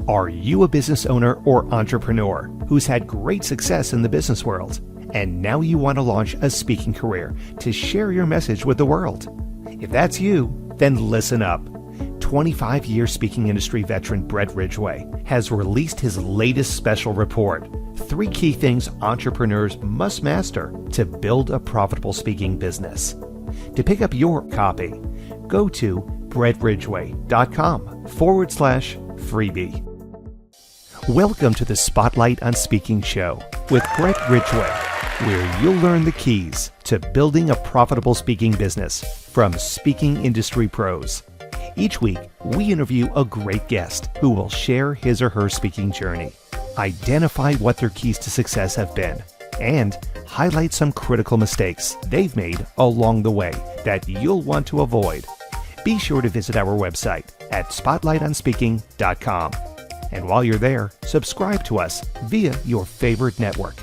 Are you a business owner or entrepreneur who's had great success in the business world, and now you want to launch a speaking career to share your message with the world? If that's you, then listen up. 25-year speaking industry veteran Brett Ridgway has released his latest special report, 3 key things entrepreneurs must master to build a profitable speaking business. To pick up your copy, go to brettridgway.com/freebie. Welcome to the Spotlight on Speaking show with Brett Ridgway, where you'll learn the keys to building a profitable speaking business from speaking industry pros. Each week, we interview a great guest who will share his or her speaking journey, identify what their keys to success have been, and highlight some critical mistakes they've made along the way that you'll want to avoid. Be sure to visit our website at spotlightonspeaking.com. And while you're there, subscribe to us via your favorite network.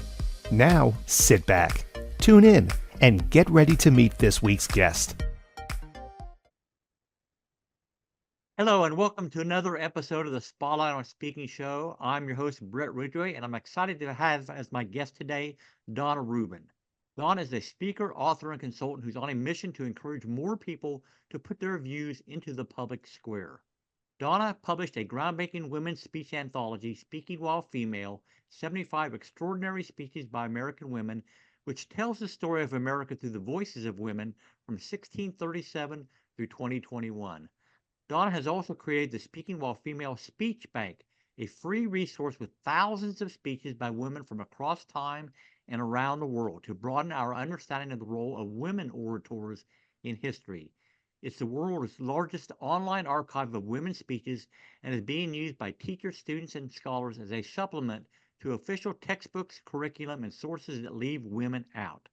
Now, sit back, tune in, and get ready to meet this week's guest. Hello, and welcome to another episode of the Spotlight on Speaking show. I'm your host, Brett Ridgway, and I'm excited to have as my guest today, Dana Rubin. Dana is a speaker, author, and consultant who's on a mission to encourage more people to put their views into the public square. Dana published a groundbreaking women's speech anthology, Speaking While Female, 75 Extraordinary Speeches by American Women, which tells the story of America through the voices of women from 1637 through 2021. Dana has also created the Speaking While Female Speech Bank, a free resource with thousands of speeches by women from across time and around the world to broaden our understanding of the role of women orators in history. It's the world's largest online archive of women's speeches and is being used by teachers, students, and scholars as a supplement to official textbooks, curriculum, and sources that leave women out.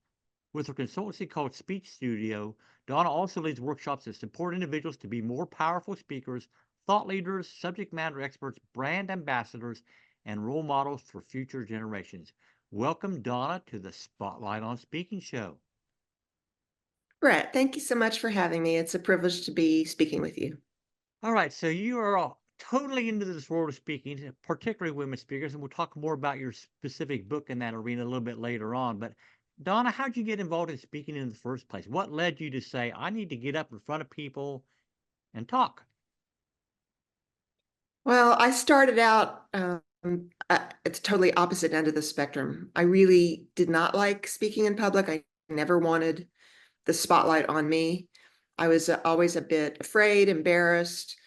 With her consultancy called Speech Studio, Dana also leads workshops that support individuals to be more powerful speakers, thought leaders, subject matter experts, brand ambassadors, and role models for future generations. Welcome, Dana, to the Spotlight on Speaking show. Brett, thank you so much for having me. It's a privilege to be speaking with you. All right, so you are totally into this world of speaking, particularly women speakers, and we'll talk more about your specific book in that arena a little bit later on. But Dana, how'd you get involved in speaking in the first place? What led you to say, I need to get up in front of people and talk? Well, I started out at the totally opposite end of the spectrum. I really did not like speaking in public. I never wanted the spotlight on me. I was always a bit afraid, embarrassed,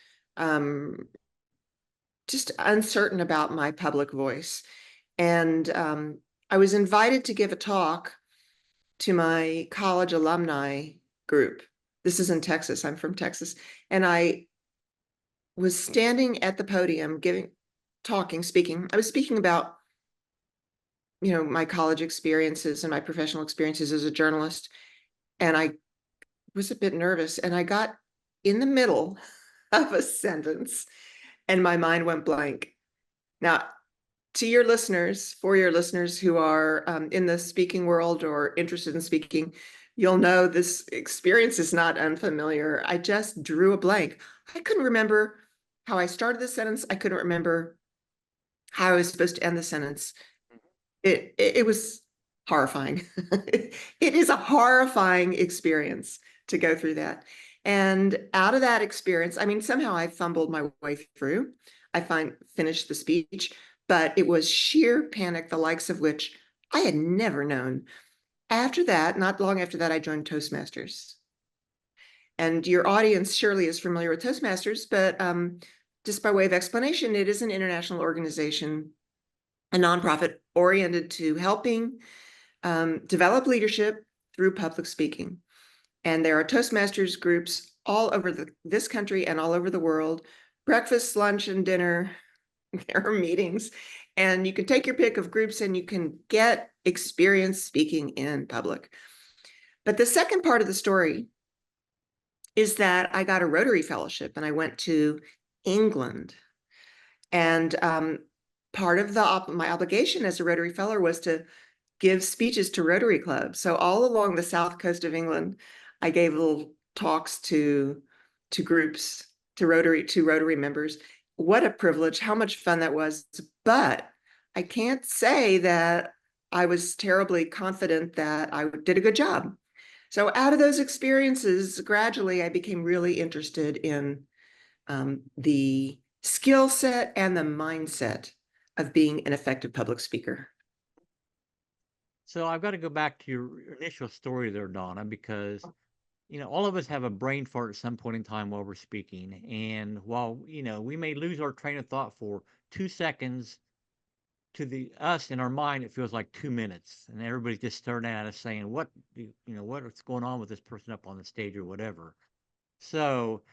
just uncertain about my public voice. And I was invited to give a talk to my college alumni group. This is in Texas. I'm from Texas. And I was standing at the podium speaking. I was speaking about, my college experiences and my professional experiences as a journalist. And I was a bit nervous, and I got in the middle of a sentence and my mind went blank. Now, for your listeners who are in the speaking world or interested in speaking, you'll know this experience is not unfamiliar. I just drew a blank. I couldn't remember how I started the sentence. I couldn't remember how I was supposed to end the sentence. It was horrifying. It is a horrifying experience to go through that. And out of that experience, somehow I fumbled my way through. I finished the speech, but it was sheer panic, the likes of which I had never known. After that, not long after that, I joined Toastmasters. And your audience surely is familiar with Toastmasters, but just by way of explanation, it is an international organization, a nonprofit oriented to helping develop leadership through public speaking. And there are Toastmasters groups all over this country and all over the world, breakfast, lunch, and dinner. There are meetings, and you can take your pick of groups and you can get experience speaking in public. But the second part of the story is that I got a Rotary Fellowship and I went to England. And part of my obligation as a Rotary Fellow was to give speeches to Rotary clubs. So all along the south coast of England, I gave little talks to groups, to Rotary members, what a privilege, how much fun that was. But I can't say that I was terribly confident that I did a good job. So out of those experiences, gradually I became really interested in the skill set and the mindset of being an effective public speaker. So I've got to go back to your initial story there, Donna, because all of us have a brain fart at some point in time while we're speaking. And while, we may lose our train of thought for 2 seconds, to the us in our mind, it feels like 2 minutes. And everybody's just staring at us saying, what's going on with this person up on the stage or whatever. So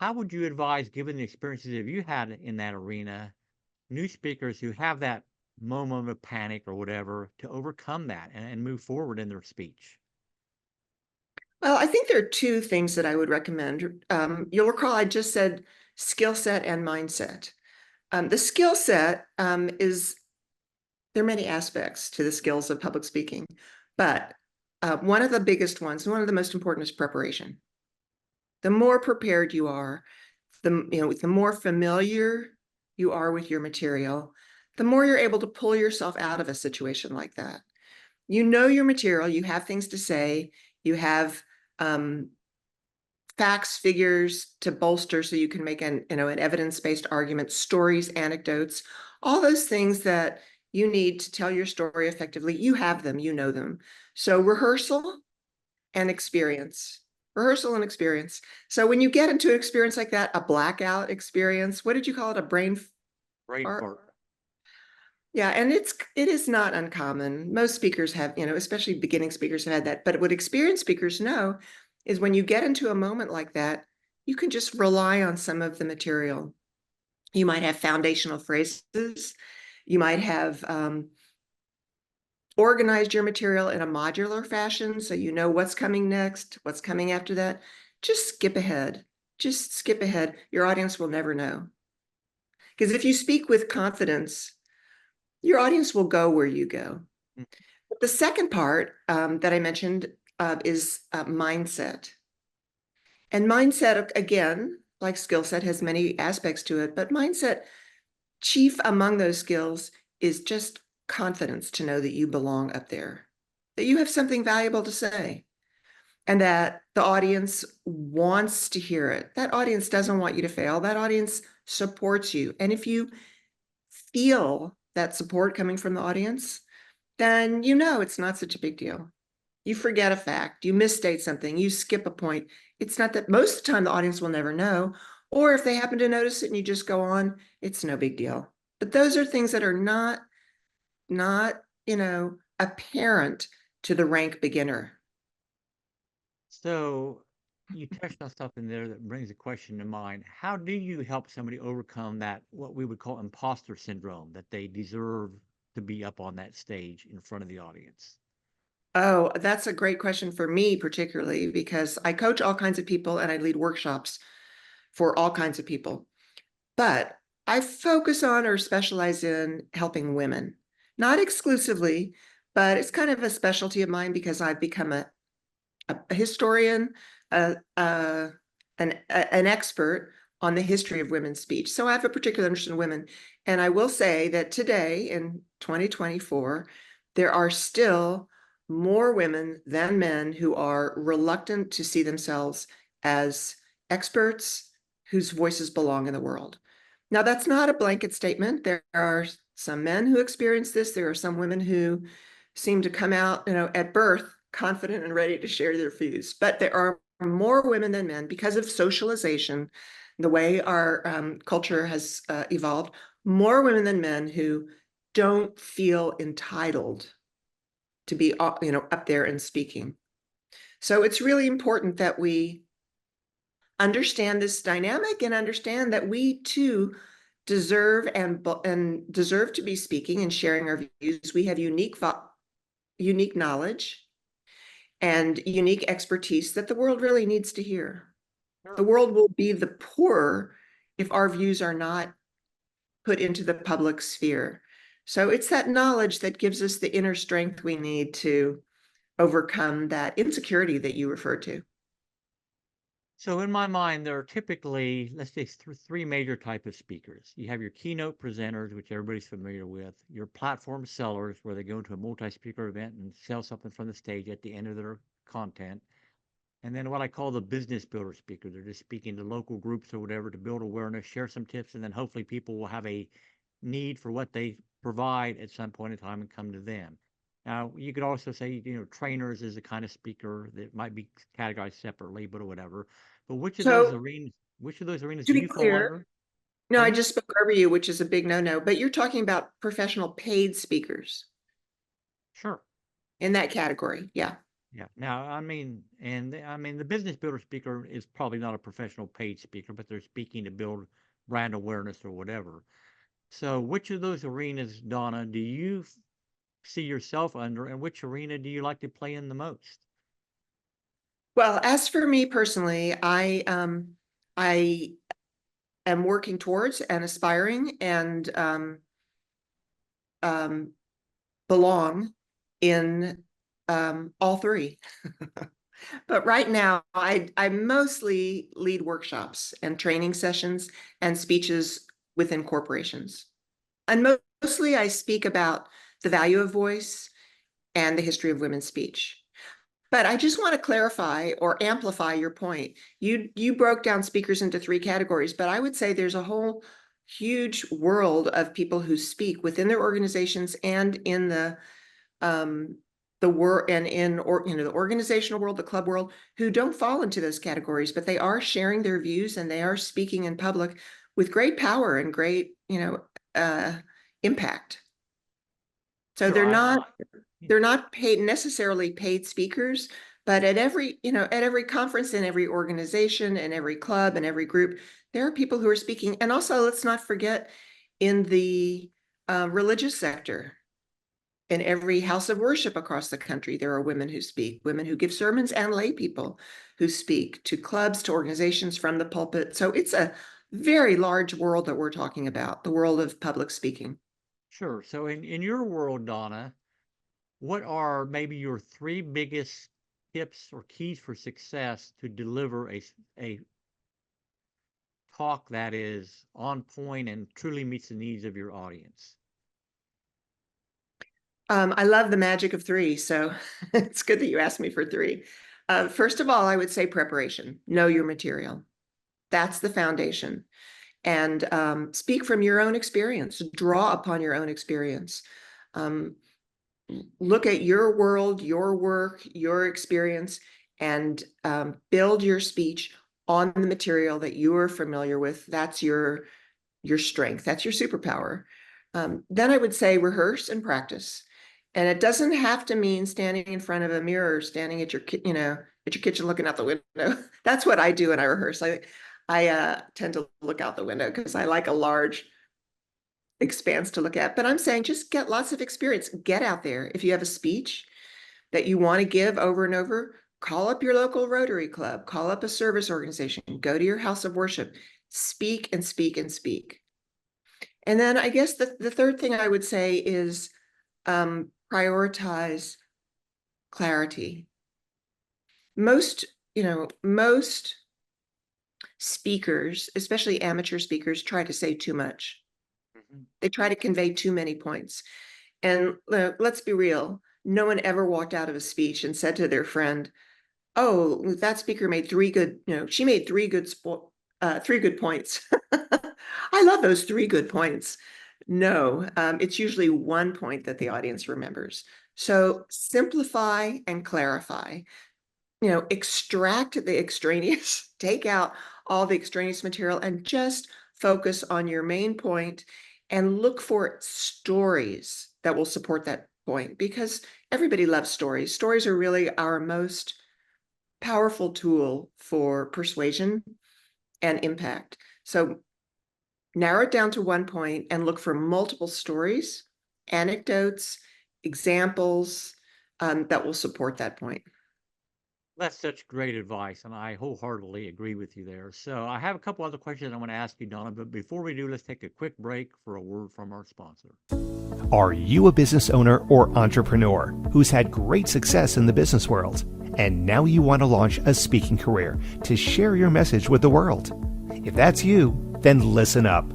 how would you advise, given the experiences that you had in that arena, new speakers who have that moment of panic or whatever to overcome that and move forward in their speech? Well, I think there are two things that I would recommend. You'll recall I just said skill set and mindset. The skill set there are many aspects to the skills of public speaking, but one of the biggest ones, one of the most important, is preparation. The more prepared you are, the more familiar you are with your material, the more you're able to pull yourself out of a situation like that. You know your material, you have things to say, you have facts, figures to bolster so you can make an evidence-based argument, stories, anecdotes, all those things that you need to tell your story effectively. You have them, you know them. So rehearsal and experience. Rehearsal and experience. So when you get into an experience like that, a blackout experience, what did you call it? A brain fart? Yeah, and it is not uncommon. Most speakers have, especially beginning speakers have had that. But what experienced speakers know is when you get into a moment like that, you can just rely on some of the material. You might have foundational phrases. You might have organized your material in a modular fashion so you know what's coming next, what's coming after that. Just skip ahead. Just skip ahead. Your audience will never know. Because if you speak with confidence, your audience will go where you go. But the second part that I mentioned is mindset. And mindset, again, like skill set, has many aspects to it, but mindset, chief among those skills, is just confidence to know that you belong up there, that you have something valuable to say, and that the audience wants to hear it. That audience doesn't want you to fail. That audience supports you. And if you feel that support coming from the audience, then it's not such a big deal. You forget a fact, you misstate something, you skip a point. It's not that most of the time the audience will never know, or if they happen to notice it and you just go on, it's no big deal. But those are things that are not apparent to the rank beginner. So you touched on something there that brings a question to mind. How do you help somebody overcome that, what we would call imposter syndrome, that they deserve to be up on that stage in front of the audience? Oh, that's a great question for me, particularly because I coach all kinds of people and I lead workshops for all kinds of people. But I focus on or specialize in helping women, not exclusively, but it's kind of a specialty of mine because I've become a historian, an expert on the history of women's speech. So I have a particular interest in women. And I will say that today in 2024, there are still more women than men who are reluctant to see themselves as experts whose voices belong in the world. Now, that's not a blanket statement. There are some men who experience this. There are some women who seem to come out, at birth, confident and ready to share their views. But there are more women than men because of socialization, the way our culture has evolved, more women than men who don't feel entitled to be, up there and speaking. So it's really important that we understand this dynamic and understand that we too deserve and deserve to be speaking and sharing our views. We have unique knowledge and unique expertise that the world really needs to hear. Sure. The world will be the poorer if our views are not put into the public sphere. So it's that knowledge that gives us the inner strength we need to overcome that insecurity that you referred to. So in my mind, there are typically, let's say, three major type of speakers. You have your keynote presenters, which everybody's familiar with, your platform sellers, where they go to a multi-speaker event and sell something from the stage at the end of their content. And then what I call the business builder speaker. They're just speaking to local groups or whatever to build awareness, share some tips, and then hopefully people will have a need for what they provide at some point in time and come to them. Now, you could also say, trainers is a kind of speaker that might be categorized separately, but whatever. But So which of those arenas to do be you fall clear, under? no, I Pardon me? just spoke over you, which is a big no-no, but you're talking about professional paid speakers Sure. in that category. Yeah. Yeah. Now, the business builder speaker is probably not a professional paid speaker, but they're speaking to build brand awareness or whatever. So, which of those arenas, Donna, do you see yourself under, and which arena do you like to play in the most? Well, as for me personally, I am working towards and aspiring and belong in all three. But right now, I mostly lead workshops and training sessions and speeches within corporations. And mostly I speak about the value of voice and the history of women's speech. But I just want to clarify or amplify your point. You broke down speakers into three categories, but I would say there's a whole huge world of people who speak within their organizations and in the work and in the organizational world, the club world, who don't fall into those categories, but they are sharing their views and they are speaking in public with great power and great impact. So Sure, they're not necessarily paid speakers, but at every conference in every organization and every club and every group, there are people who are speaking. And also, let's not forget, in the religious sector, in every house of worship across the country, there are women who speak, women who give sermons, and lay people who speak to clubs, to organizations from the pulpit. So it's a very large world that we're talking about, the world of public speaking. sure. So, in your world, Donna, what are maybe your three biggest tips or keys for success to deliver a talk that is on point and truly meets the needs of your audience? I love the magic of three, so it's good that you asked me for three. First of all, I would say preparation. Know your material. That's the foundation. And speak from your own experience. Draw upon your own experience. Look at your world, your work, your experience, and build your speech on the material that you are familiar with. That's your strength. That's your superpower. Then I would say rehearse and practice. And it doesn't have to mean standing in front of a mirror, standing at your kitchen looking out the window. That's what I do when I rehearse. I tend to look out the window because I like a large expanse to look at. But I'm saying just get lots of experience. Get out there. If you have a speech that you want to give over and over, call up your local Rotary Club, call up a service organization, go to your house of worship, speak and speak and speak. And then I guess the third thing I would say is prioritize clarity. Most speakers, especially amateur speakers, try to say too much. Mhm. They try to convey too many points. And let's be real, no one ever walked out of a speech and said to their friend, oh, that speaker made she made three good points. I love those three good points. No, it's usually one point that the audience remembers. So simplify and clarify. Extract the extraneous, take out all the extraneous material and just focus on your main point and look for stories that will support that point, because everybody loves stories. Stories are really our most powerful tool for persuasion and impact. So narrow it down to one point and look for multiple stories, anecdotes, examples that will support that point. That's such great advice, and I wholeheartedly agree with you there. So I have a couple other questions I want to ask you, Donna, but before we do, let's take a quick break for a word from our sponsor. Are you a business owner or entrepreneur who's had great success in the business world, and now you want to launch a speaking career to share your message with the world? If that's you, then listen up.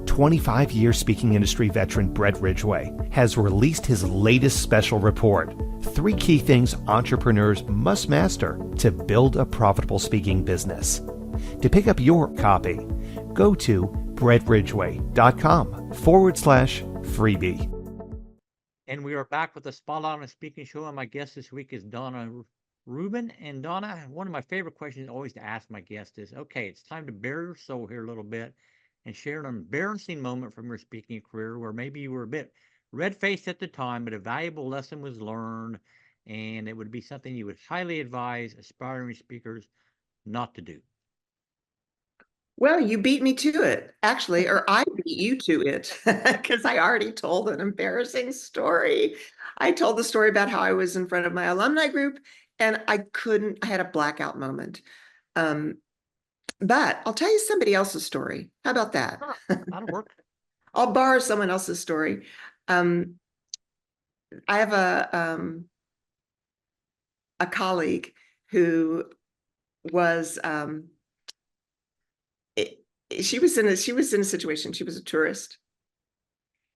25-year speaking industry veteran Brett Ridgway has released his latest special report, 3 key things entrepreneurs must master to build a profitable speaking business. To pick up your copy, go to brettridgway.com/freebie. And we are back with the Spotlight on Speaking show, and my guest this week is Dana Rubin. And Donna, one of my favorite questions always to ask my guest is, okay, it's time to bare your soul here a little bit and share an embarrassing moment from your speaking career where maybe you were a bit red-faced at the time, but a valuable lesson was learned, and it would be something you would highly advise aspiring speakers not to do. Well, you beat me to it, actually, or I beat you to it because I already told an embarrassing story. I told the story about how I was in front of my alumni group and I had a blackout moment. But I'll tell you somebody else's story. How about that? Sure, that'll work. I'll borrow someone else's story. I have a colleague who was she was in a situation. She was a tourist,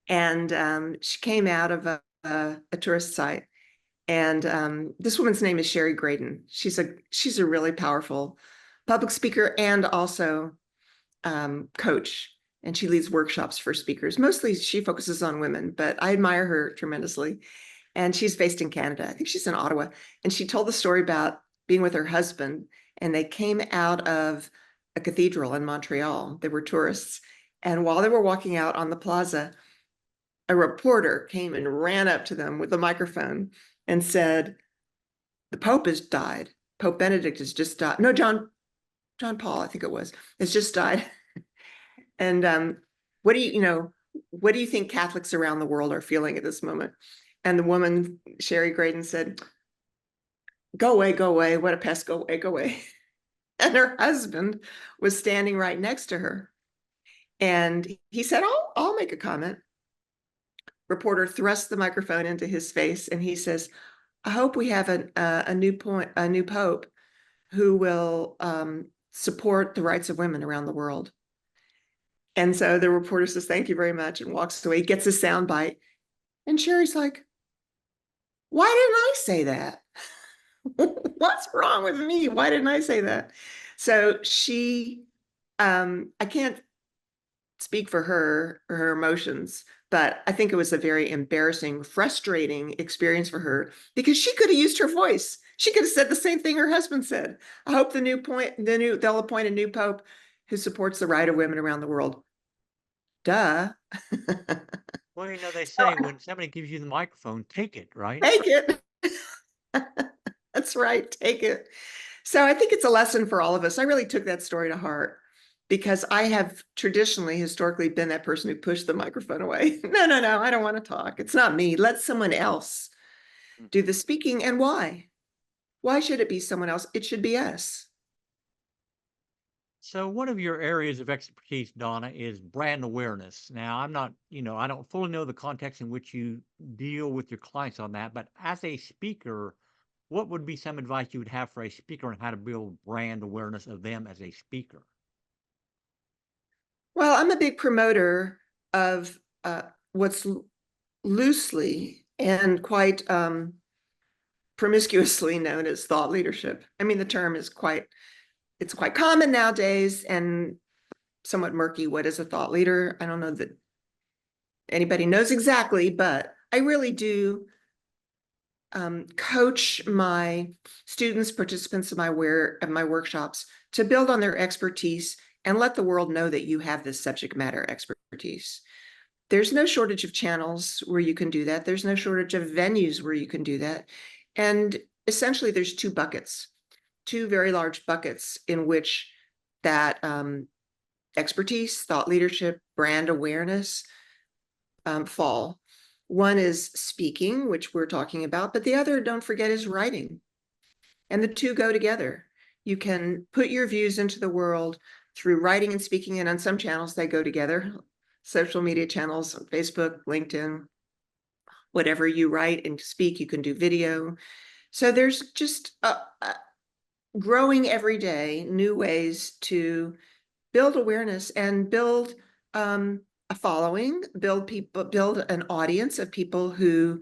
and she came out of a tourist site. And this woman's name is Sherry Graydon. She's a really powerful public speaker and also coach. And she leads workshops for speakers. Mostly she focuses on women, but I admire her tremendously. And she's based in Canada. I think she's in Ottawa. And she told the story about being with her husband, and they came out of a cathedral in Montreal. They were tourists. And while they were walking out on the plaza, a reporter came and ran up to them with a microphone and said, "The Pope has died. Pope Benedict has just died." No, John Paul, I think it was, has just died. And what do you think Catholics around the world are feeling at this moment? And the woman, Sherry Graydon, said, "Go away, go away. What a pest. Go away, go away." And her husband was standing right next to her. And he said, I'll make a comment. Reporter thrust the microphone into his face and he says, "I hope we have a new pope who will support the rights of women around the world." And so the reporter says, "Thank you very much," and walks away, gets a sound bite. And Sherry's like, "Why didn't I say that? What's wrong with me? Why didn't I say that?" So I can't speak for her or her emotions, but I think it was a very embarrassing, frustrating experience for her because she could have used her voice. She could have said the same thing her husband said. "I hope they'll appoint a new pope who supports the right of women around the world." Duh. Well, they say when somebody gives you the microphone, take it, right? Take it. That's right. Take it. So I think it's a lesson for all of us. I really took that story to heart because I have historically been that person who pushed the microphone away. No, I don't want to talk. It's not me. Let someone else do the speaking. And why? Why should it be someone else? It should be us. So one of your areas of expertise, Donna, is brand awareness. Now, I'm not, I don't fully know the context in which you deal with your clients on that, but as a speaker, what would be some advice you would have for a speaker on how to build brand awareness of them as a speaker? Well, I'm a big promoter of what's loosely and quite promiscuously known as thought leadership. I mean, the term is quite common nowadays and somewhat murky. What is a thought leader? I don't know that anybody knows exactly, but I really do coach my students, participants of my workshops to build on their expertise and let the world know that you have this subject matter expertise. There's no shortage of channels where you can do that. There's no shortage of venues where you can do that. And essentially there's two very large buckets in which that expertise, thought leadership, brand awareness fall. One is speaking, which we're talking about, but the other, don't forget, is writing. And the two go together. You can put your views into the world through writing and speaking, and on some channels they go together. Social media channels, Facebook, LinkedIn, whatever you write and speak, you can do video. So there's just growing every day new ways to build awareness and build a following, build an audience of people who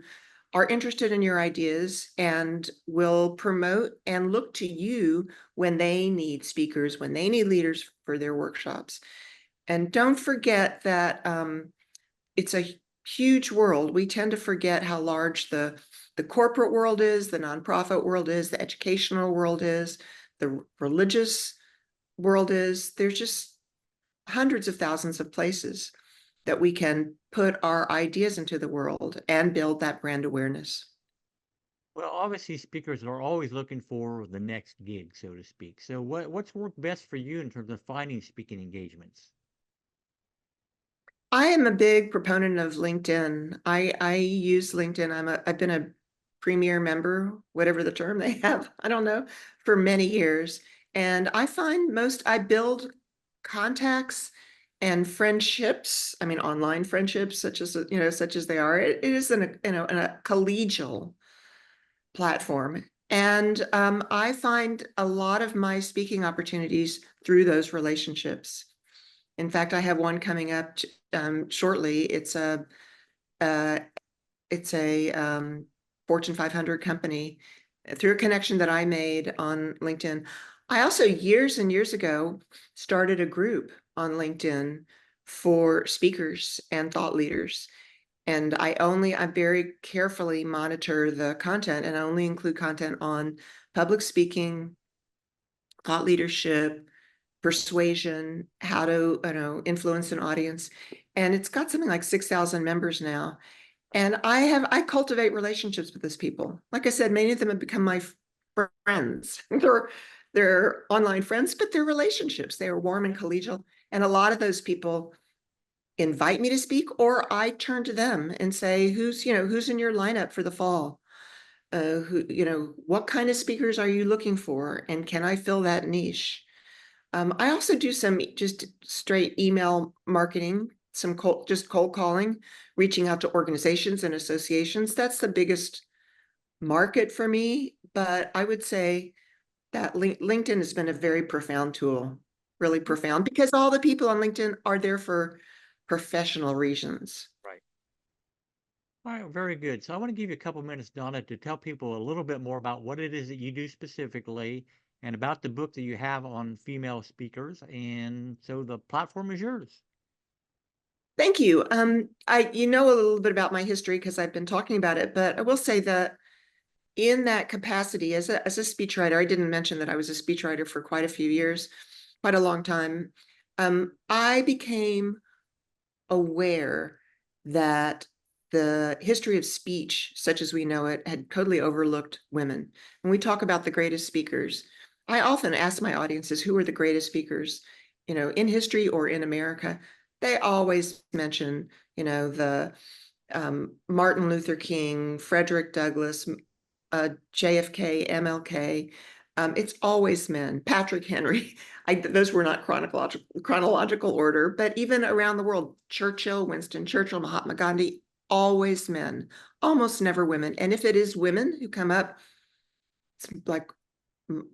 are interested in your ideas and will promote and look to you when they need speakers, when they need leaders for their workshops. And don't forget that it's a huge world. We tend to forget how large the corporate world is, the nonprofit world is, the educational world is, the religious world is. There's just hundreds of thousands of places that we can put our ideas into the world and build that brand awareness. Well, obviously, speakers are always looking for the next gig, so to speak. So, what's worked best for you in terms of finding speaking engagements? I am a big proponent of LinkedIn. I use LinkedIn. I've been a premier member, whatever the term they have, I don't know, for many years. And I find I build contacts and friendships. I mean, online friendships, such as they are. It is in a collegial platform. And I find a lot of my speaking opportunities through those relationships. In fact, I have one coming up shortly. It's a Fortune 500 company through a connection that I made on LinkedIn. I also, years and years ago, started a group on LinkedIn for speakers and thought leaders. And I very carefully monitor the content, and I only include content on public speaking, thought leadership, persuasion, how to influence an audience. And it's got something like 6,000 members now. And I cultivate relationships with those people. Like I said, many of them have become my friends. They're online friends, but they're relationships. They are warm and collegial. And a lot of those people invite me to speak, or I turn to them and say, who's in your lineup for the fall? What kind of speakers are you looking for? And can I fill that niche? I also do some just straight email marketing, some cold calling, reaching out to organizations and associations. That's the biggest market for me. But I would say that LinkedIn has been a very profound tool, really profound, because all the people on LinkedIn are there for professional reasons. Right. All right, very good. So I want to give you a couple minutes, Donna, to tell people a little bit more about what it is that you do specifically and about the book that you have on female speakers. And so the platform is yours. Thank you. You know a little bit about my history because I've been talking about it, but I will say that in that capacity as a speechwriter, I didn't mention that I was a speechwriter for quite a few years, quite a long time. I became aware that the history of speech, such as we know it, had totally overlooked women. When we talk about the greatest speakers, I often ask my audiences, who are the greatest speakers, in history or in America? They always mention, the Martin Luther King, Frederick Douglass, JFK, MLK. It's always men. Patrick Henry. Those were not chronological order, but even around the world, Churchill, Winston Churchill, Mahatma Gandhi, always men, almost never women. And if it is women who come up, it's like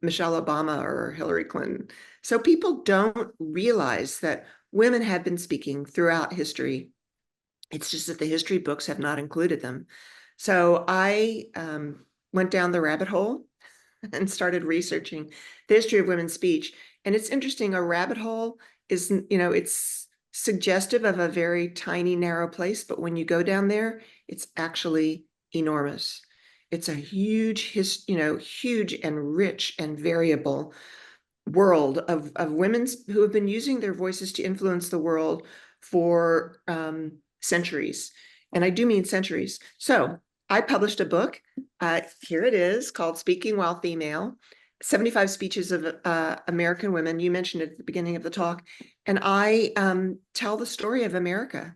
Michelle Obama or Hillary Clinton. So people don't realize that women have been speaking throughout history. It's just that the history books have not included them. So I went down the rabbit hole and started researching the history of women's speech. And it's interesting, a rabbit hole is, it's suggestive of a very tiny, narrow place, but when you go down there, it's actually enormous. It's a huge, huge and rich and variable world of women who have been using their voices to influence the world for centuries. And I do mean centuries. So I published a book. Here it is, called Speaking While Female, 75 Speeches of American Women. You mentioned it at the beginning of the talk. And I tell the story of America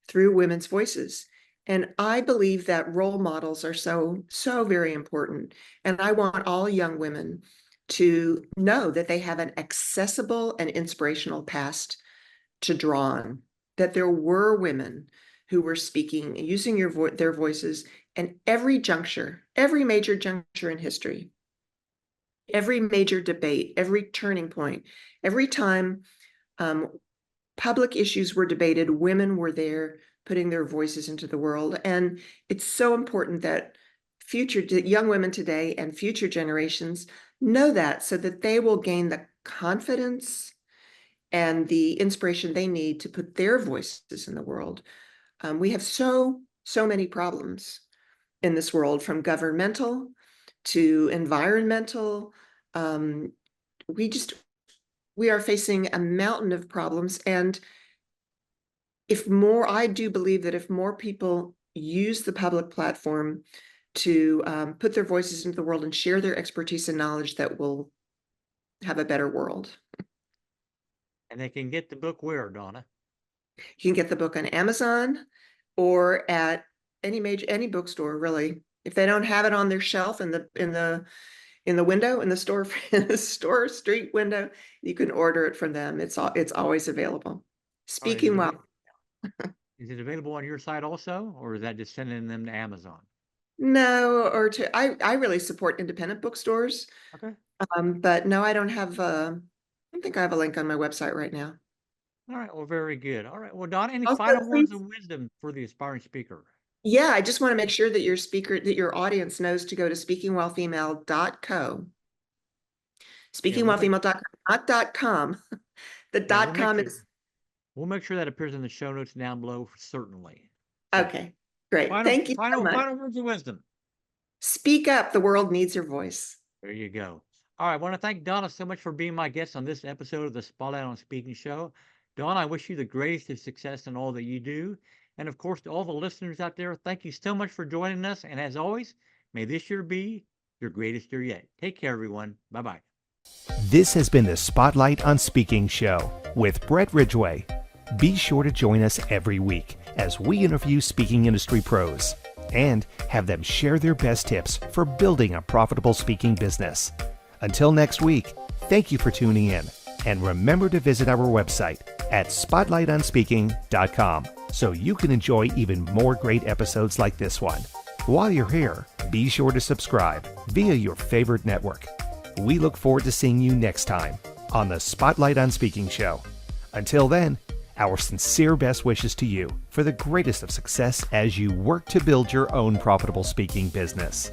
through women's voices. And I believe that role models are so very important. And I want all young women to know that they have an accessible and inspirational past to draw on, that there were women who were speaking, using their voices in every juncture, every major juncture in history, every major debate, every turning point, every time public issues were debated, women were there putting their voices into the world. And it's so important that young women today and future generations know that, so that they will gain the confidence and the inspiration they need to put their voices in the world. We have so many problems in this world, from governmental to environmental. We are facing a mountain of problems. And I do believe that if more people use the public platform to put their voices into the world and share their expertise and knowledge, that we'll have a better world. And they can get the book where, Donna? You can get the book on Amazon or at any bookstore, really. If they don't have it on their shelf in the window, in the store, in the store street window, you can order it from them. It's always available. Speaking well. Is it available on your site also, or is that just sending them to Amazon? No, I really support independent bookstores. Okay. But no, I don't think I have a link on my website right now. All right. Well, very good. All right. Well, Donna, any Also, final words of wisdom for the aspiring speaker? Yeah, I just want to make sure that your audience knows to go to speakingwellfemale.co. Speakingwellfemale.com, not .com. The .com is. We'll make sure that appears in the show notes down below, certainly. Okay, great. Thank you so much. Final words of wisdom. Speak up. The world needs your voice. There you go. All right. I want to thank Donna so much for being my guest on this episode of the Spotlight on Speaking show. Donna, I wish you the greatest of success in all that you do. And of course, to all the listeners out there, thank you so much for joining us. And as always, may this year be your greatest year yet. Take care, everyone. Bye-bye. This has been the Spotlight on Speaking show with Brett Ridgway. Be sure to join us every week as we interview speaking industry pros and have them share their best tips for building a profitable speaking business. Until next week, thank you for tuning in, and remember to visit our website at spotlightonspeaking.com so you can enjoy even more great episodes like this one. While you're here, be sure to subscribe via your favorite network. We look forward to seeing you next time on the Spotlight on Speaking show. Until then, our sincere best wishes to you for the greatest of success as you work to build your own profitable speaking business.